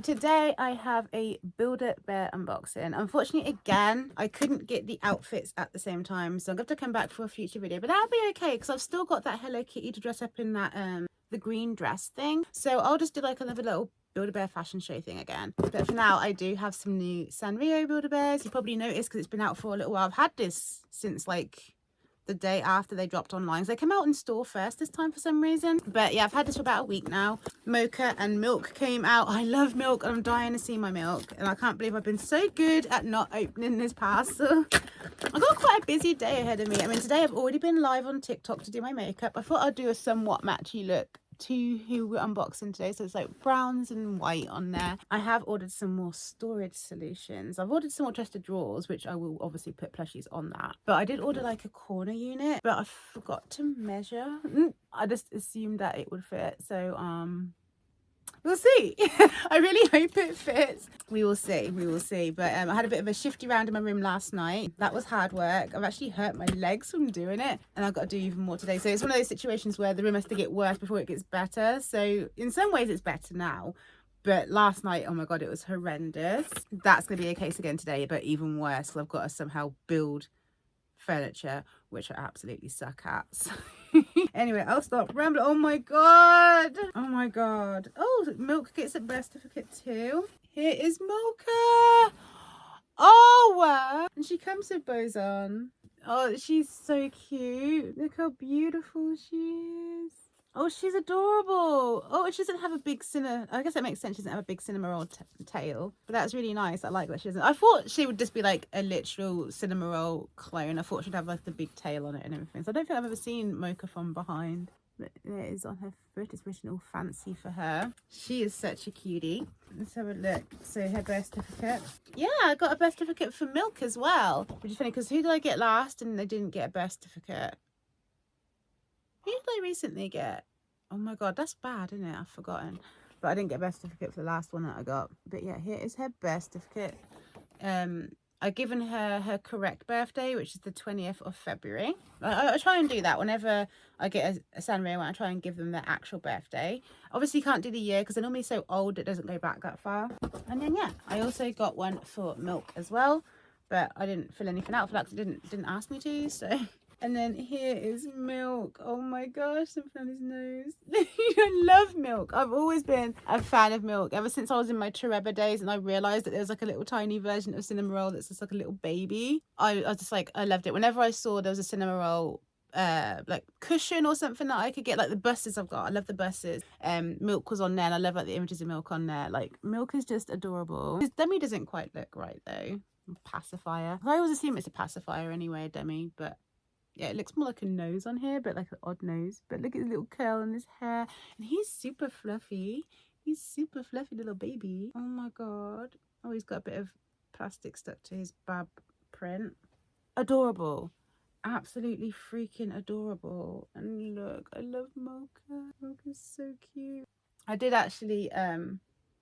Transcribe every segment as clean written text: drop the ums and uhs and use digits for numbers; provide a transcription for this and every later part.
today I have a Build-A-Bear unboxing. Unfortunately, again, I couldn't get the outfits at the same time, so I'm going to have to come back for a future video, but that'll be okay because I've still got that Hello Kitty to dress up in that the green dress thing. So I'll just do like another little Build-A-Bear fashion show thing again. But for now, I do have some new Sanrio Build-A-Bears. You probably noticed because it's been out for a little while. I've had this since like the day after they dropped online. So they came out in store first this time for some reason. But yeah, I've had this for about a week now. Mocha and Milk came out. I love Milk and I'm dying to see my Milk. And I can't believe I've been so good at not opening this parcel. I've got quite a busy day ahead of me. I mean, today I've already been live on TikTok to do my makeup. I thought I'd do a somewhat matchy look to who we're unboxing today, so it's like browns and white on there. I have ordered some more storage solutions. I've ordered some more chest of drawers, which I will obviously put plushies on that, but I did order like a corner unit, but I forgot to measure. I just assumed that it would fit, so we'll see. I really hope it fits. We will see, we will see. But I had a bit of a shifty round in my room last night. That was hard work. I've actually hurt my legs from doing it, and I've got to do even more today. So it's one of those situations where the room has to get worse before it gets better. So in some ways it's better now, but last night, oh my god, it was horrendous. That's gonna be a case again today, but even worse because I've got to somehow build furniture, which I absolutely suck at. So anyway, I'll stop rambling. Oh my god, oh my god. Oh, Milk gets a birth certificate too. Here is Mocha. Oh, and she comes with bows on. Oh, she's so cute. Look how beautiful she is. Oh, she's adorable. Oh, and she doesn't have a big cinema. I guess that makes sense. She doesn't have a big cinema roll tail. But that's really nice. I like that she doesn't. I thought she would just be like a literal cinema roll clone. I thought she'd have like the big tail on it and everything. So I don't think I've ever seen Mocha from behind. But it is on her foot. It's original fancy for her. She is such a cutie. Let's have a look. So her birth certificate. Yeah, I got a birth certificate for Milk as well. Which is funny because who did I get last and they didn't get a birth certificate? Who did I recently get? Oh my god, that's bad, isn't it? I've forgotten. But I didn't get a birth certificate for the last one that I got. But yeah, here is her birth certificate. I've given her her correct birthday, which is the 20th of February. I try and do that whenever I get a Sanrio one. I try and give them their actual birthday. Obviously, you can't do the year because they're normally so old it doesn't go back that far. And then yeah, I also got one for Milk as well, but I didn't fill anything out for that because it didn't ask me to. So. And then here is Milk. Oh my gosh, something on his nose. I love Milk. I've always been a fan of Milk ever since I was in my Tereba days and I realised that there was like a little tiny version of Cinema Roll that's just like a little baby. I was just like, I loved it. Whenever I saw there was a Cinema Roll like cushion or something that I could get, like the buses I've got, I love the buses. Milk was on there and I love like the images of Milk on there. Like Milk is just adorable. His dummy doesn't quite look right though. Pacifier. I always assume it's a pacifier anyway, a dummy, but yeah, it looks more like a nose on here, but like an odd nose. But look at his little curl in his hair. And he's super fluffy. He's super fluffy little baby. Oh my god. Oh, he's got a bit of plastic stuck to his bab print. Adorable. Absolutely freaking adorable. And look, I love Mocha. Mocha's so cute. I did actually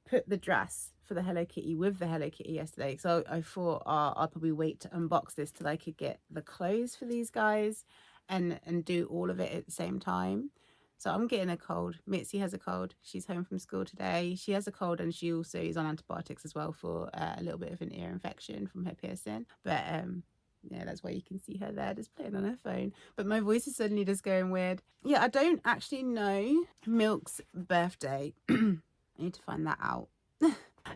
put the dress for the Hello Kitty with the Hello Kitty yesterday, so I thought I'll probably wait to unbox this till I could get the clothes for these guys and do all of it at the same time. So I'm getting a cold. Mitzi has a cold. She's home from school today. She has a cold and she also is on antibiotics as well for a little bit of an ear infection from her piercing. But yeah, that's why you can see her there just playing on her phone. But my voice is suddenly just going weird. Yeah, I don't actually know Milk's birthday. I need to find that out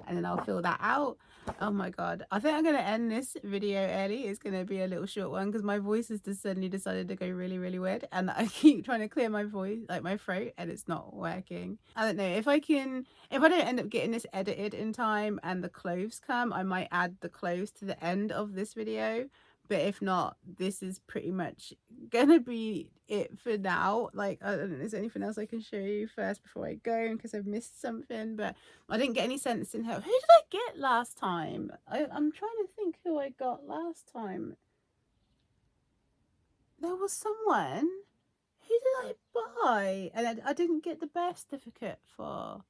and then I'll fill that out. Oh my god, I think I'm gonna end this video early. It's gonna be a little short one because my voice has just suddenly decided to go really weird and I keep trying to clear my voice, like my throat, and it's not working. I don't know if I don't end up getting this edited in time and the clothes come, I might add the clothes to the end of this video. But if not, this is pretty much gonna be it for now. Like, I don't know, there's anything else I can show you first before I go in case I've missed something. But I didn't get any sense in her. Who did I get last time? I'm trying to think who I got last time. There was someone. Who did I buy? And I didn't get the birth certificate for.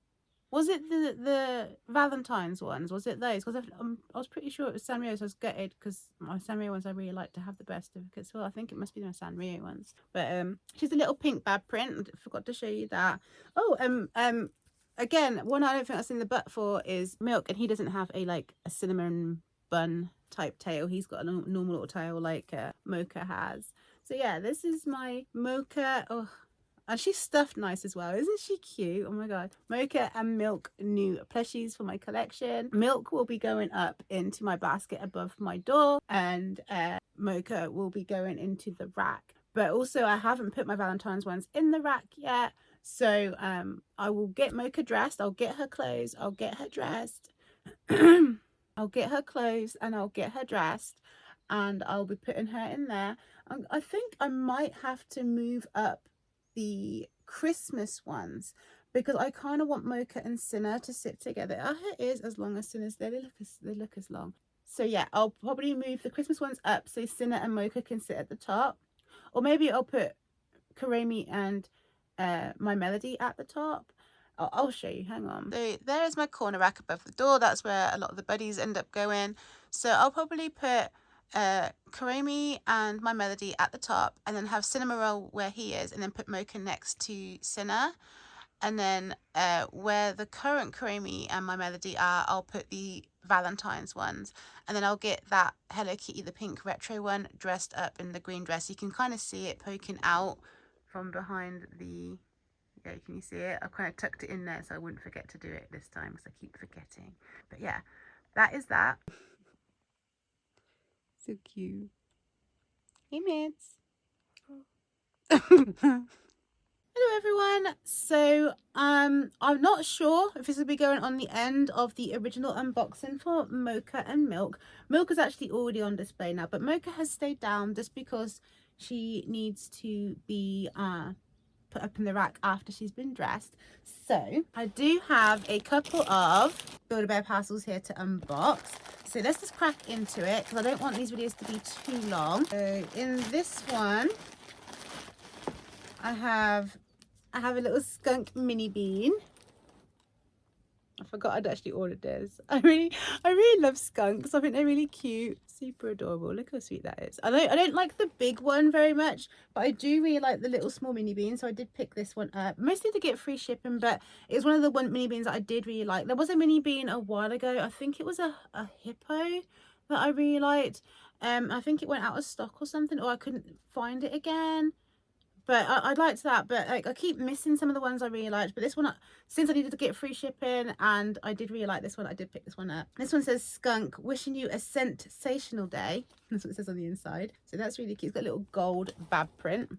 Was it the Valentine's ones? Was it those? Because I was pretty sure it was Sanrio, so I was gutted because my Sanrio ones I really like to have the birth certificates. Well, I think it must be my Sanrio ones. But she's a little pink bab print. I forgot to show you that. Oh, again, one I don't think I've seen the butt for is Milk, and he doesn't have a cinnamon bun type tail. He's got a normal little tail like Mocha has. So yeah, this is my Mocha. Oh, and she's stuffed nice as well. Isn't she cute? Oh my god. Mocha and Milk new plushies for my collection. Milk will be going up into my basket above my door, and Mocha will be going into the rack. But also I haven't put my Valentine's ones in the rack yet. So I will get Mocha dressed. I'll get her clothes. I'll get her dressed. I'll get her clothes and I'll get her dressed, and I'll be putting her in there. I think I might have to move up the Christmas ones because I kind of want Mocha and Cinna to sit together. Are her ears as long as Cinna's? They look as long. So yeah, I'll probably move the Christmas ones up so Cinna and Mocha can sit at the top, or maybe I'll put Karemi and my Melody at the top. I'll show you, hang on. So there is my corner rack above the door. That's where a lot of the buddies end up going. So I'll probably put Karemi and my Melody at the top, and then have Cinnamoroll where he is, and then put Mocha next to Cinna. And then where the current Karemi and my Melody are, I'll put the Valentine's ones, and then I'll get that Hello Kitty, the pink retro one, dressed up in the green dress. You can kind of see it poking out from behind the, yeah, can you see it? I kind of tucked it in there so I wouldn't forget to do it this time because I keep forgetting. But yeah, that is that. So cute. Hey, Mids. Hello everyone. So I'm not sure if this will be going on the end of the original unboxing for Mocha and Milk. Milk is actually already on display now, but Mocha has stayed down just because she needs to be put up in the rack after she's been dressed. So I do have a couple of Build-A-Bear parcels here to unbox. So let's just crack into it because I don't want these videos to be too long. So in this one, I have a little skunk mini bean. I forgot I'd actually ordered this. I really love skunks. I think they're really cute, super adorable. Look how sweet that is. I don't like the big one very much, but I do really like the little small mini bean, so I did pick this one up mostly to get free shipping. But it's one of the mini beans that I did really like. There was a mini bean a while ago. I think it was a hippo that I really liked. I think it went out of stock or something, or I couldn't find it again. But I liked that, but like I keep missing some of the ones I really liked. But this one, since I needed to get free shipping and I did really like this one, I did pick this one up. This one says, "Skunk, wishing you a sensational day." That's what it says on the inside. So that's really cute. It's got a little gold bab print.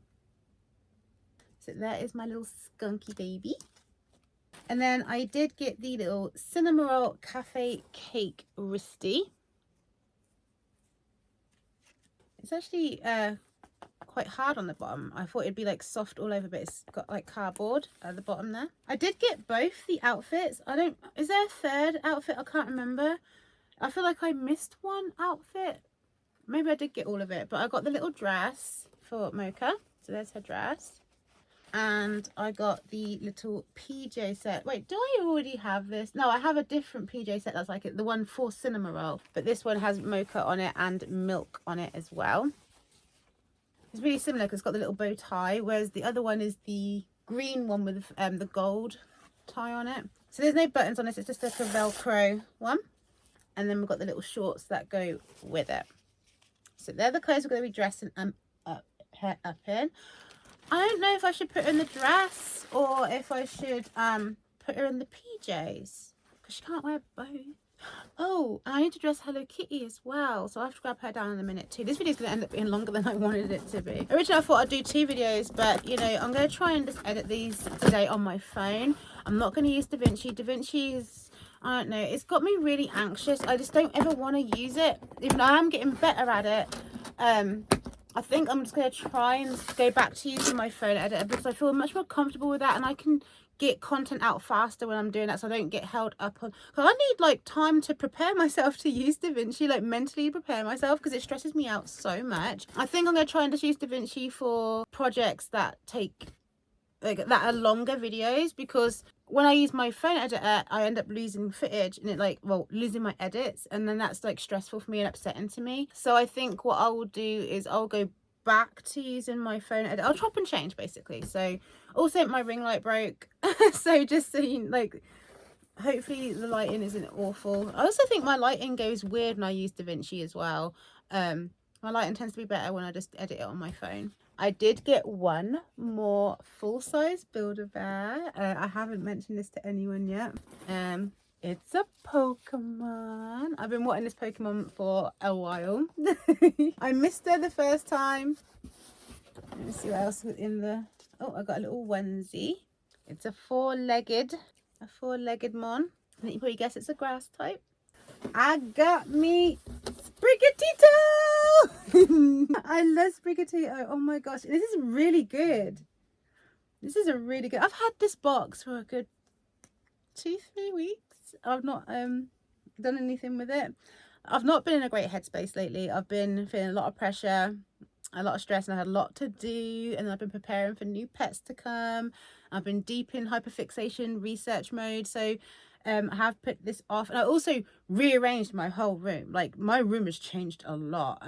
So there is my little skunky baby. And then I did get the little Cinnamoroll Cafe Cake Wristy. It's actually quite hard on the bottom. I thought it'd be like soft all over, but it's got like cardboard at the bottom there. I did get both the outfits. Is there a third outfit? I can't remember. I feel like I missed one outfit. Maybe I did get all of it, but I got the little dress for Mocha. So there's her dress. And I got the little PJ set. Wait, do I already have this? No, I have a different PJ set that's like the one for Cinnamoroll, but this one has Mocha on it and Milk on it as well. It's really similar because it's got the little bow tie, whereas the other one is the green one with the gold tie on it. So there's no buttons on this, it's just like a Velcro one. And then we've got the little shorts that go with it. So they're the clothes we're going to be dressing up in. I don't know if I should put her in the dress or if I should put her in the PJs, because she can't wear both. Oh, and I need to dress Hello Kitty as well, so I have to grab her down in a minute too. This video is going to end up being longer than I wanted it to be. Originally I thought I'd do 2 videos, but you know, I'm going to try and just edit these today on my phone. I'm not going to use DaVinci. DaVinci's, I don't know, it's got me really anxious. I just don't ever want to use it, even though I am getting better at it. I think I'm just going to try and go back to using my phone editor because I feel much more comfortable with that, and I can get content out faster when I'm doing that, so I don't get held up on, because I need like time to prepare myself to use DaVinci, like mentally prepare myself, because it stresses me out so much. I think I'm going to try and just use DaVinci for projects that take that are longer videos, because when I use my phone editor I end up losing footage and losing my edits, and then that's like stressful for me and upsetting to me. So I think what I will do is I'll go back to using my phone editor. I'll chop and change basically. So Also, my ring light broke. So just so you, like, hopefully the lighting isn't awful. I also think my lighting goes weird when I use DaVinci as well. My lighting tends to be better when I just edit it on my phone. I did get one more full-size Build-A-Bear. I haven't mentioned this to anyone yet. It's a Pokemon. I've been wanting this Pokemon for a while. I missed her the first time. Let me see what else is in the... Oh, I got a little onesie. It's a four-legged mon. I think you probably guess it's a grass type. I got me Sprigatito! I love Sprigatito. Oh my gosh, this is really good. This is a really good... I've had this box for a good 2-3 weeks. I've not done anything with it. I've not been in a great headspace lately. I've been feeling a lot of pressure, a lot of stress, and I had a lot to do, and I've been preparing for new pets to come. I've been deep in hyperfixation research mode, so I have put this off. And I also rearranged my whole room. Like, my room has changed a lot.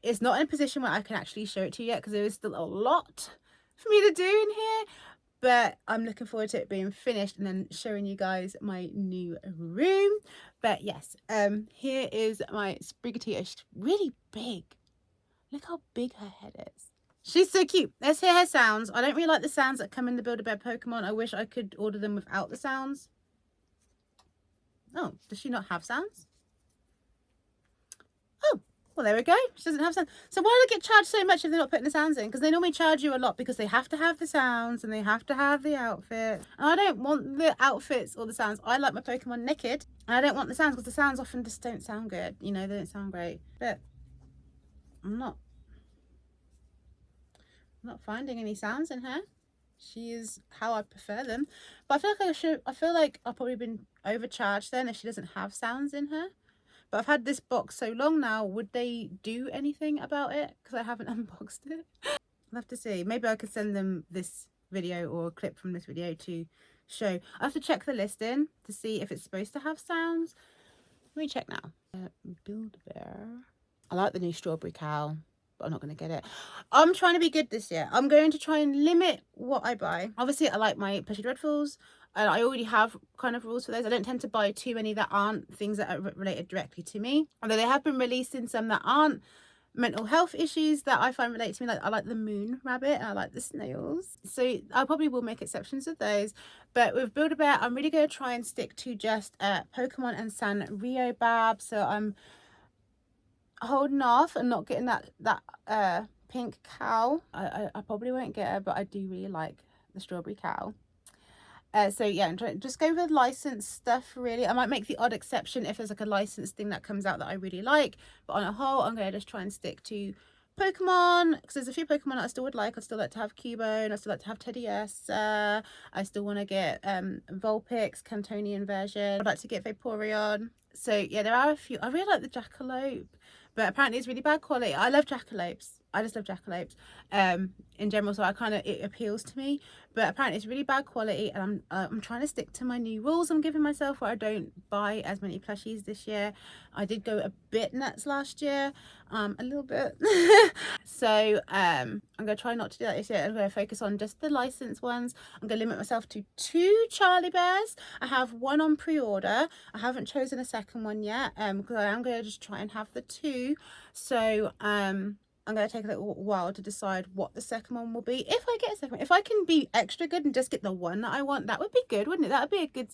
It's not in a position where I can actually show it to you yet, because there is still a lot for me to do in here, but I'm looking forward to it being finished and then showing you guys my new room. But yes, here is my Sprigatito. She's really big. Look how big her head is. She's so cute. Let's hear her sounds. I don't really like the sounds that come in the Build-A-Bear Pokemon. I wish I could order them without the sounds. Oh, does she not have sounds? Oh, well, there we go. She doesn't have sounds. So why do they get charged so much if they're not putting the sounds in? Because they normally charge you a lot because they have to have the sounds and they have to have the outfit. And I don't want the outfits or the sounds. I like my Pokemon naked. And I don't want the sounds because the sounds often just don't sound good. You know, they don't sound great. But I'm not finding any sounds in her. She is how I prefer them, but I feel like I've probably been overcharged then if she doesn't have sounds in her. But I've had this box so long now, would they do anything about it? Because I haven't unboxed it. I'll have to see. Maybe I could send them this video or a clip from this video to show. I have to check the listing to see if it's supposed to have sounds. Let me check now. Build-A-Bear. I like the new strawberry cow, but I'm not going to get it. I'm trying to be good this year. I'm going to try and limit what I buy. Obviously, I like my Plushie Dreadfuls, and I already have kind of rules for those. I don't tend to buy too many that aren't things that are related directly to me. Although they have been releasing some that aren't mental health issues that I find relate to me. Like, I like the moon rabbit and I like the snails. So I probably will make exceptions with those. But with Build-A-Bear, I'm really going to try and stick to just Pokemon and Sanrio Bab. So I'm holding off and not getting that pink cow. I probably won't get her, but I do really like the strawberry cow. So yeah, I'm trying, just go with licensed stuff really. I might make the odd exception if there's like a licensed thing that comes out that I really like, but on a whole I'm going to just try and stick to Pokemon, because there's a few Pokemon that I still would like. I still like to have Cubone, I still like to have Teddiursa, I still want to get Vulpix, Cantonian version, I'd like to get Vaporeon. So yeah, there are a few. I really like the Jackalope, but apparently it's really bad quality. I love jackalopes. I just love jackalopes in general, so it appeals to me. But apparently it's really bad quality, and I'm trying to stick to my new rules I'm giving myself, where I don't buy as many plushies this year. I did go a bit nuts last year, a little bit. So I'm gonna try not to do that this year. I'm gonna focus on just the licensed ones. I'm gonna limit myself to 2 Charlie Bears. I have one on pre-order. I haven't chosen a second one yet, because I am gonna just try and have the 2. So I'm going to take a little while to decide what the second one will be. If I get a second one, if I can be extra good and just get the one that I want, that would be good, wouldn't it? That would be a good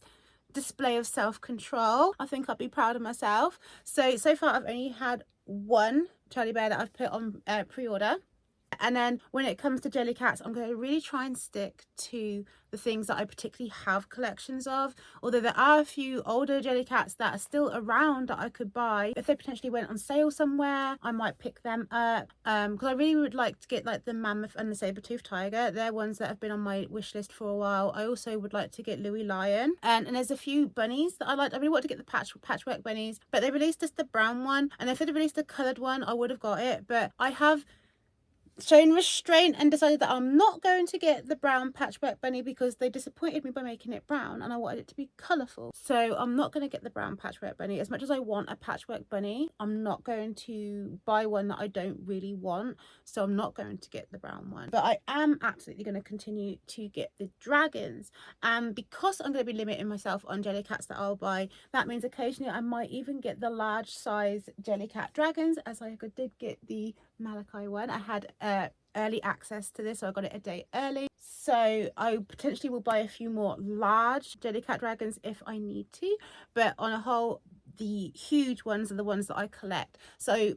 display of self-control. I think I'd be proud of myself. So far I've only had 1 Charlie Bear that I've put on pre-order. And then when it comes to Jellycats, I'm going to really try and stick to the things that I particularly have collections of. Although there are a few older Jellycats that are still around that I could buy. If they potentially went on sale somewhere, I might pick them up. Because I really would like to get like the Mammoth and the Saber-Tooth Tiger. They're ones that have been on my wish list for a while. I also would like to get Louis Lion. And there's a few bunnies that I like. I really want to get the patchwork bunnies. But they released just the brown one. And if they'd released the coloured one, I would have got it. But I have shown restraint and decided that I'm not going to get the brown patchwork bunny because they disappointed me by making it brown and I wanted it to be colourful. So I'm not going to get the brown patchwork bunny. As much as I want a patchwork bunny, I'm not going to buy one that I don't really want. So I'm not going to get the brown one. But I am absolutely going to continue to get the dragons. And because I'm going to be limiting myself on Jellycats that I'll buy, that means occasionally I might even get the large size Jellycat dragons, as I did get the Malachi one. I had early access to this, so I got it a day early, so I potentially will buy a few more large Jellycat dragons if I need to, but on a whole the huge ones are the ones that I collect. So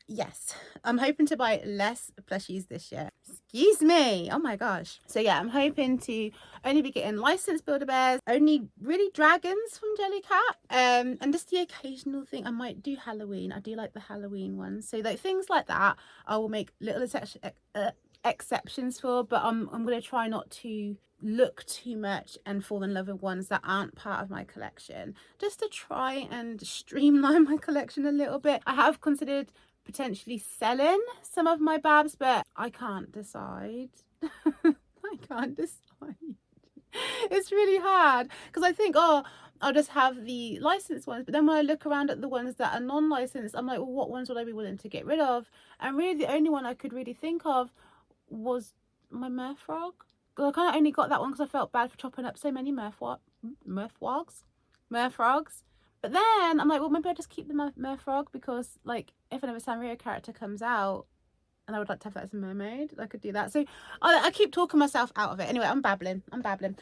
yes, I'm hoping to buy less plushies this year. Excuse me. Oh my gosh. So yeah, I'm hoping to only be getting licensed Build-A-Bears, only really dragons from Jellycat, and just the occasional thing. I might do Halloween. I do like the Halloween ones. So like things like that, I will make little exceptions for, but I'm going to try not to look too much and fall in love with ones that aren't part of my collection, just to try and streamline my collection a little bit. I have considered potentially selling some of my babs, but I can't decide. I can't decide. It's really hard because I think, oh, I'll just have the licensed ones, but then when I look around at the ones that are non-licensed, I'm like, well, what ones would I be willing to get rid of? And really the only one I could really think of was my Merfrog. I kind of only got that one because I felt bad for chopping up so many Merfrogs. But then I'm like, well, maybe I'll just keep the Merfrog because, like, if another Sanrio character comes out and I would like to have that as a mermaid, I could do that. So I keep talking myself out of it. Anyway, I'm babbling.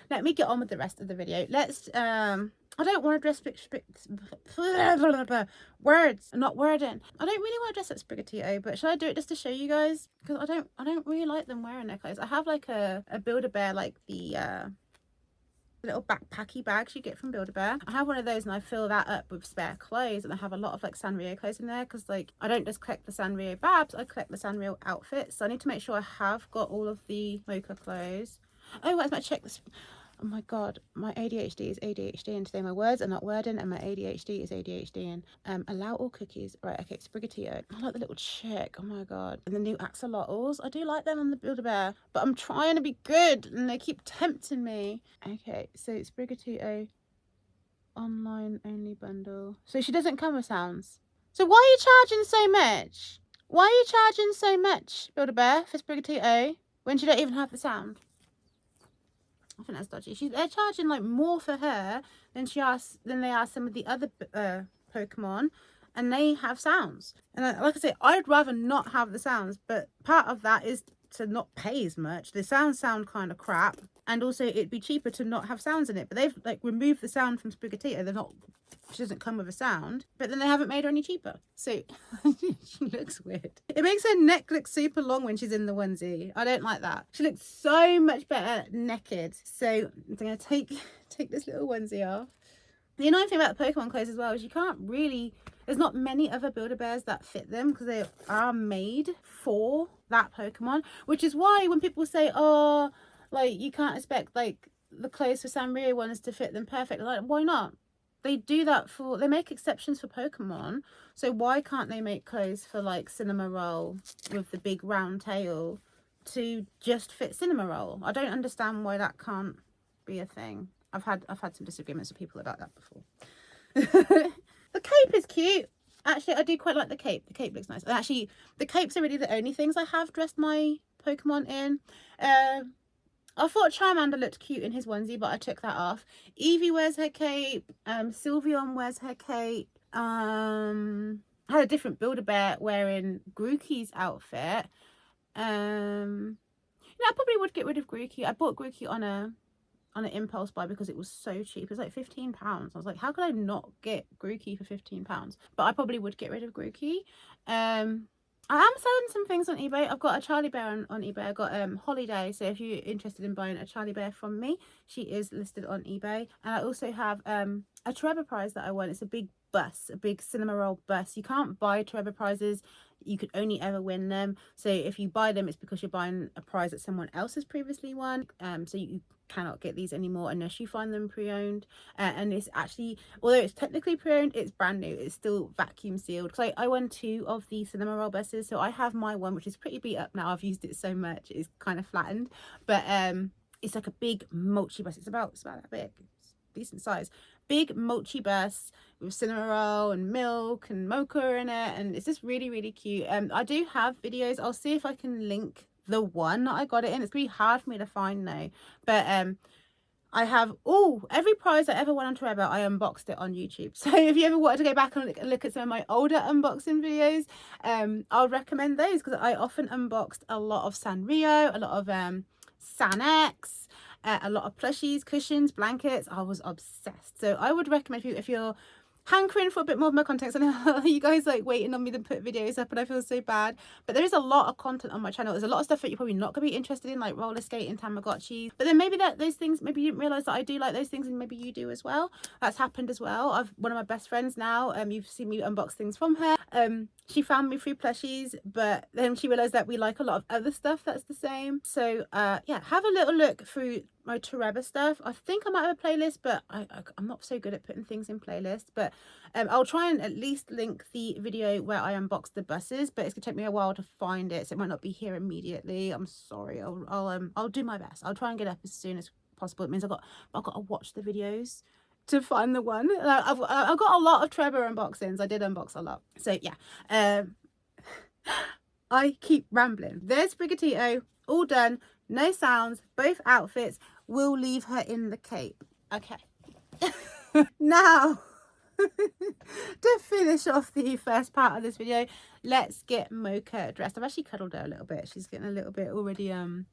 Let me get on with the rest of the video. Let's I don't want to dress words. I'm not wording. I don't really want to dress up Sprigatito, but should I do it just to show you guys? Because I don't really like them wearing their clothes. I have like a Build-A-Bear, like the little backpacky bags you get from Build-A-Bear. I have one of those and I fill that up with spare clothes, and I have a lot of like Sanrio clothes in there because, like, I don't just collect the Sanrio babs, I collect the Sanrio outfits. So I need to make sure I have got all of the Mocha clothes. Oh, where's my check this? Oh my god, my ADHD is ADHD, and today my words are not wording and my ADHD is ADHD. And allow all cookies. Right, okay, Sprigatito. I like the little chick. Oh my god. And the new axolotls. I do like them on the Build-A-Bear, but I'm trying to be good and they keep tempting me. Okay, so Sprigatito online only bundle. So she doesn't come with sounds. So why are you charging so much? Why are you charging so much, Build-A-Bear, for Sprigatito when she don't even have the sound? I think that's dodgy. They're charging like more for her than they are some of the other Pokemon, and they have sounds. And like I say, I'd rather not have the sounds, but part of that is to not pay as much. The sounds sound kind of crap, and also it'd be cheaper to not have sounds in it. But they've like removed the sound from Sprigatito. They're not. She doesn't come with a sound, but then they haven't made her any cheaper. So she looks weird. It makes her neck look super long when she's in the onesie. I don't like that. She looks so much better naked. So I'm gonna take this little onesie off. The annoying thing about the Pokemon clothes as well is you can't really, there's not many other Build-A-Bears that fit them because they are made for that Pokemon, which is why when people say, oh, like, you can't expect like the clothes for Sanrio ones to fit them perfect, like, why not? They do that for, they make exceptions for Pokemon, so why can't they make clothes for like Cinnamoroll with the big round tail to just fit Cinnamoroll? I don't understand why that can't be a thing. I've had some disagreements with people about that before. The cape is cute. Actually, I do quite like the cape. The cape looks nice. And actually, the capes are really the only things I have dressed my Pokemon in. I thought Charmander looked cute in his onesie, but I took that off. Eevee wears her cape. Sylveon wears her cape. I had a different Build-A-Bear wearing Grookey's outfit. You know, I probably would get rid of Grookey. I bought Grookey on an impulse buy because it was so cheap. It was like £15. I was like, how could I not get Grookey for £15? But I probably would get rid of Grookey. I am selling some things on eBay. I've got a Charlie Bear on eBay. I've got Holiday. So if you're interested in buying a Charlie Bear from me, she is listed on eBay. And I also have a Trevor prize that I won. It's a big bus, a big Cinnamoroll bus. You can't buy Trevor prizes. You could only ever win them. So if you buy them, it's because you're buying a prize that someone else has previously won. So cannot get these anymore unless you find them pre-owned. And it's actually, although it's technically pre-owned, it's brand new. It's still vacuum sealed, because I won 2 of the cinema roll buses. So I have my one, which is pretty beat up now. I've used it so much it's kind of flattened, but it's like a big mochi bus. It's about that big. It's decent size, big mochi bus with cinema roll and milk and mocha in it, and it's just really cute. I do have videos. I'll see if I can link the one that I got it in. It's gonna be hard for me to find now, but I have every prize I ever won on Trevor, I unboxed it on YouTube. So if you ever wanted to go back and look at some of my older unboxing videos, I would recommend those, because I often unboxed a lot of Sanrio, a lot of Sanex, a lot of plushies, cushions, blankets. I was obsessed. So I would recommend, if you're hankering for a bit more of my content. I know you guys like waiting on me to put videos up, and I feel so bad, but there is a lot of content on my channel. There's a lot of stuff that you're probably not gonna be interested in, like roller skating, Tamagotchis, but then maybe those things, maybe you didn't realize that I do like those things, and maybe you do as well. That's happened as well. I've one of my best friends now, you've seen me unbox things from her. She found me through Plushies, but then she realized that we like a lot of other stuff that's the same. So yeah, have a little look through my Tereba stuff. I think I might have a playlist, but I'm not so good at putting things in playlists. But I'll try and at least link the video where I unboxed the buses, but it's gonna take me a while to find it, so it might not be here immediately. I'm sorry. I'll do my best. I'll try and get up as soon as possible. It means I've got to watch the videos to find the one. I've got a lot of Trevor unboxings. I did unbox a lot. So yeah, I keep rambling. There's Sprigatito, all done, no sounds, both outfits. We'll leave her in the cape. Okay. Now, to finish off the first part of this video, let's get Mocha dressed. I've actually cuddled her a little bit. She's getting a little bit already, you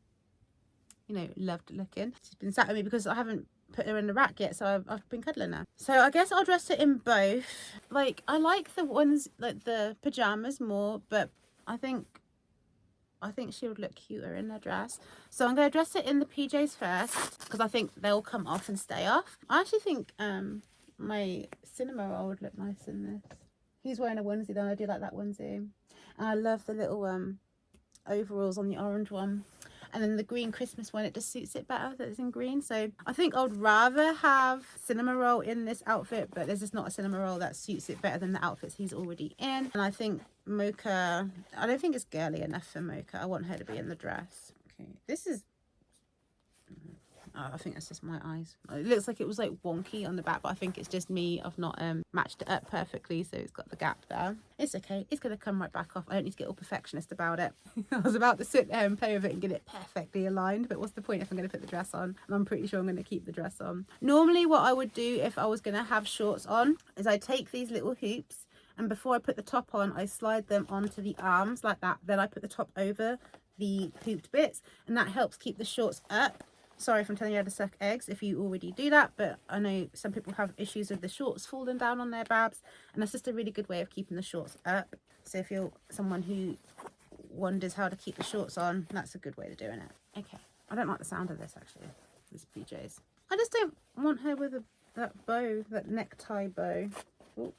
know, loved looking. She's been sat with me because I haven't put her in the rack yet, so I've been cuddling her. So I guess I'll dress her in both. Like, I like the ones, like the pajamas more, but I think she would look cuter in her dress. So I'm going to dress it in the PJs first, because I think they'll come off and stay off. I actually think my cinema roll would look nice in this. He's wearing a onesie though. I do like that onesie. And I love the little overalls on the orange one. And then the green Christmas one, it just suits it better that it's in green. So I think I would rather have cinema roll in this outfit, but there's just not a cinema roll that suits it better than the outfits he's already in. And I think Mocha, I don't think it's girly enough for Mocha. I want her to be in the dress. Okay, this is, I think that's just my eyes. It looks like it was like wonky on the back, but I think it's just me. I've not matched it up perfectly, so it's got the gap there. It's okay. It's going to come right back off. I don't need to get all perfectionist about it. I was about to sit there and play with it and get it perfectly aligned, but what's the point if I'm going to put the dress on? And I'm pretty sure I'm going to keep the dress on. Normally what I would do if I was going to have shorts on is I take these little hoops, and before I put the top on, I slide them onto the arms like that. Then I put the top over the hooped bits, and that helps keep the shorts up. Sorry if I'm telling you how to suck eggs if you already do that, but I know some people have issues with the shorts falling down on their babs, and that's just a really good way of keeping the shorts up. So if you're someone who wonders how to keep the shorts on, that's a good way of doing it. Okay, I don't like the sound of this actually, this PJs. I just don't want her with that bow, that necktie bow. Ooh.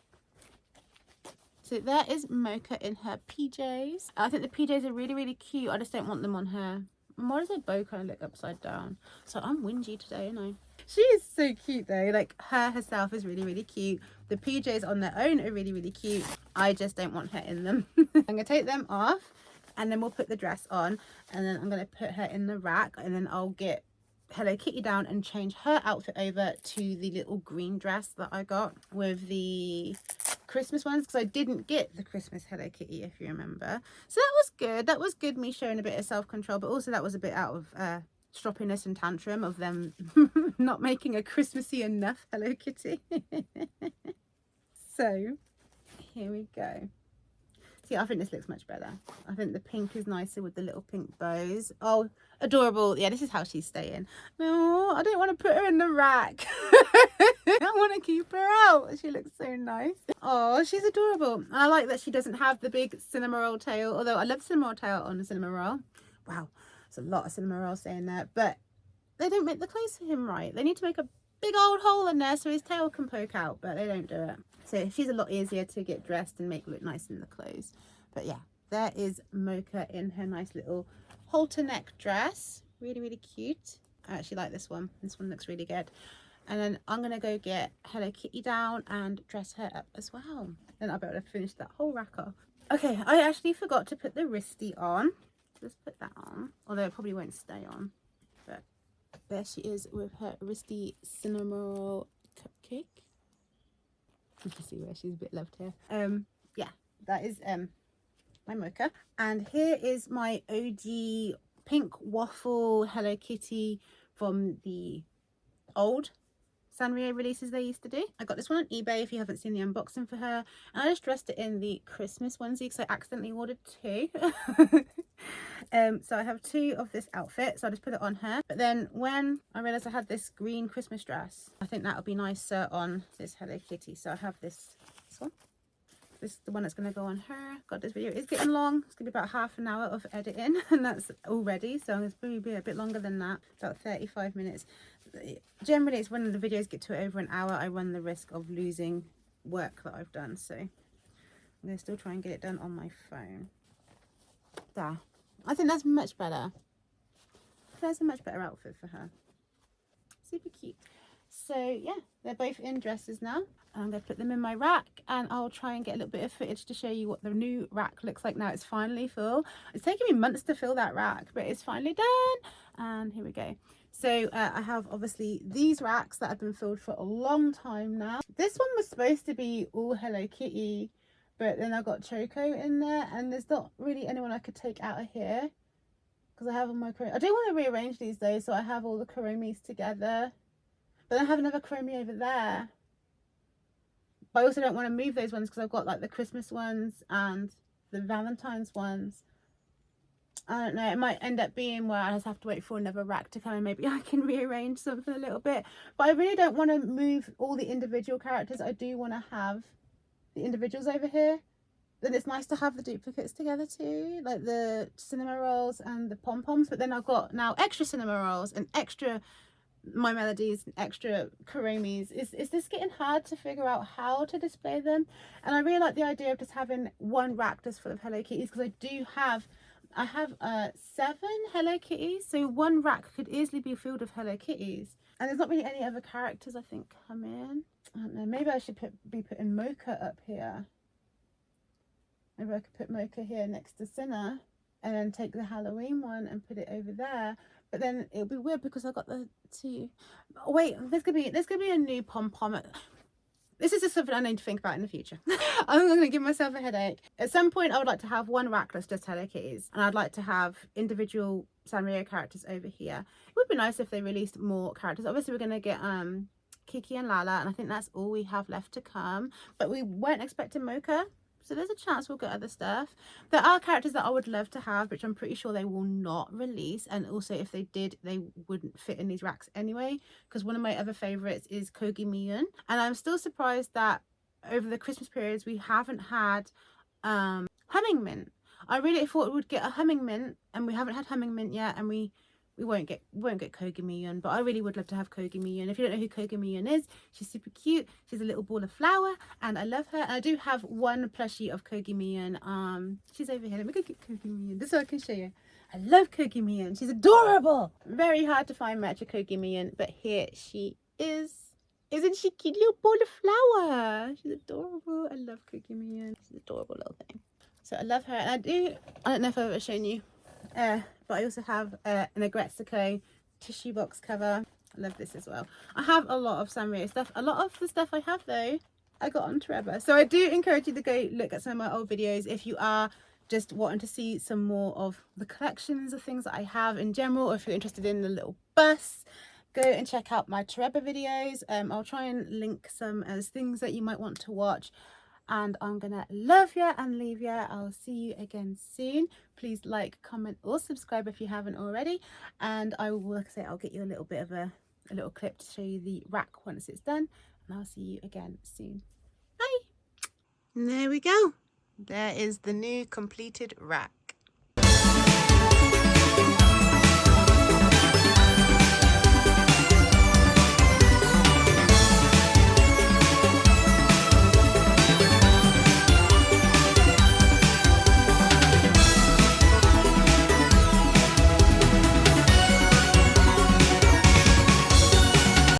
So there is Mocha in her PJs. I think the PJs are really cute. I just don't want them on her. Why does her bow kind of look upside down? So I'm whingy today, you know. She is so cute though. Like, her herself is really cute. The PJs on their own are really cute. I just don't want her in them. I'm gonna take them off, and then we'll put the dress on, and then I'm gonna put her in the rack, and then I'll get Hello Kitty down and change her outfit over to the little green dress that I got with the Christmas ones, because I didn't get the Christmas Hello Kitty, if you remember. So that was good. That was good, me showing a bit of self-control, but also that was a bit out of stroppiness and tantrum of them not making a Christmassy enough Hello Kitty. So here we go. See, I think this looks much better. I think the pink is nicer with the little pink bows. Oh, adorable. Yeah, this is how she's staying. No, I don't want to put her in the rack. I want to keep her out. She looks so nice. Oh, she's adorable. And I like that she doesn't have the big cinema roll tail, although I love cinema roll tail on the cinema roll. Wow, there's a lot of cinema roll saying that, but they don't make the clothes for him right. They need to make a big old hole in there so his tail can poke out, but they don't do it. So she's a lot easier to get dressed and make look nice in the clothes. But yeah, there is Mocha in her nice little halter neck dress. Really cute. I actually like this one. This one looks really good. And then I'm going to go get Hello Kitty down and dress her up as well. Then I'll be able to finish that whole rack off. Okay, I actually forgot to put the wristy on. Let's put that on. Although it probably won't stay on. But there she is with her wristy cinnamon roll cupcake. You can see where she's a bit loved here. Yeah, that is my Mocha. And here is my OG pink waffle Hello Kitty from the old Sanrio releases they used to do. I got this one on eBay if you haven't seen the unboxing for her, and I just dressed it in the Christmas onesie because I accidentally ordered 2. So I have 2 of this outfit, so I just put it on her. But then when I realized I had this green Christmas dress, I think that would be nicer on this Hello Kitty, so I have this one. This is the one that's going to go on her. God, this video is getting long. It's going to be about half an hour of editing, and that's already, so it's going to be a bit longer than that, about 35 minutes. Generally, it's when the videos get to over an hour, I run the risk of losing work that I've done, so I'm going to still try and get it done on my phone. There. I think that's much better. That's a much better outfit for her. Super cute. So yeah, they're both in dresses now. I'm going to put them in my rack, and I'll try and get a little bit of footage to show you what the new rack looks like now it's finally full. It's taken me months to fill that rack, but it's finally done. And here we go. So I have obviously these racks that have been filled for a long time now. This one was supposed to be all Hello Kitty, but then I got Choco in there, and there's not really anyone I could take out of here because I have all my I do want to rearrange these though, so I have all the Kuromis together, but I have another Kuromi over there. But I also don't want to move those ones because I've got like the Christmas ones and the Valentine's ones. I don't know, it might end up being where I just have to wait for another rack to come and maybe I can rearrange something a little bit. But I really don't want to move all the individual characters. I do want to have the individuals over here. Then it's nice to have the duplicates together too, like the cinema rolls and the pom-poms. But then I've got now extra cinema rolls and extra My Melodies and extra Kuromis. Is this getting hard to figure out how to display them? And I really like the idea of just having one rack just full of Hello Kitties, because I have 7 Hello Kitties, so one rack could easily be filled with Hello Kitties. And there's not really any other characters I think come in. I don't know, maybe I should be putting Mocha up here. Maybe I could put Mocha here next to Cinna, and then take the Halloween one and put it over there. But then it'll be weird because I got the 2. Oh, wait, there's gonna be a new pom-pom. This is just something I need to think about in the future. I'm going to give myself a headache. At some point, I would like to have one rack that's just Hello Kitties, and I'd like to have individual Sanrio characters over here. It would be nice if they released more characters. Obviously, we're going to get Kiki and Lala, and I think that's all we have left to come. But we weren't expecting Mocha, so there's a chance we'll get other stuff. There are characters that I would love to have, which I'm pretty sure they will not release, and also if they did, they wouldn't fit in these racks anyway, because one of my other favorites is Kogi Miyun, and I'm still surprised that over the Christmas periods we haven't had Humming Mint. I really thought we would get a Humming Mint, and we haven't had Humming Mint yet, and we won't get Kogi Miyun, but I really would love to have Kogi Miyun. If you don't know who Kogi Miyun is, she's super cute. She's a little ball of flour, and I love her. And I do have one plushie of Kogi Miyun. She's over here. Let me go get Kogi Miyun just so I can show you. I love Kogi Miyun. She's adorable. Very hard to find match of Kogi Miyun, but here she is. Isn't she cute? Little ball of flour. She's adorable. I love Kogi Miyun. She's an adorable little thing. So I love her, and I don't know if I've ever shown you. But I also have an Agretsuko tissue box cover. I love this as well. I have a lot of Sanrio stuff. A lot of the stuff I have though, I got on Trevor. So I do encourage you to go look at some of my old videos if you are just wanting to see some more of the collections of things that I have in general, or if you're interested in the little bus, go and check out my Trevor videos. I'll try and link some as things that you might want to watch. And I'm gonna love you and leave you. I'll see you again soon. Please like, comment or subscribe if you haven't already, and I will, like I say, I'll get you a little bit of a little clip to show you the rack once it's done, and I'll see you again soon. Bye. And there we go. There is the new completed rack.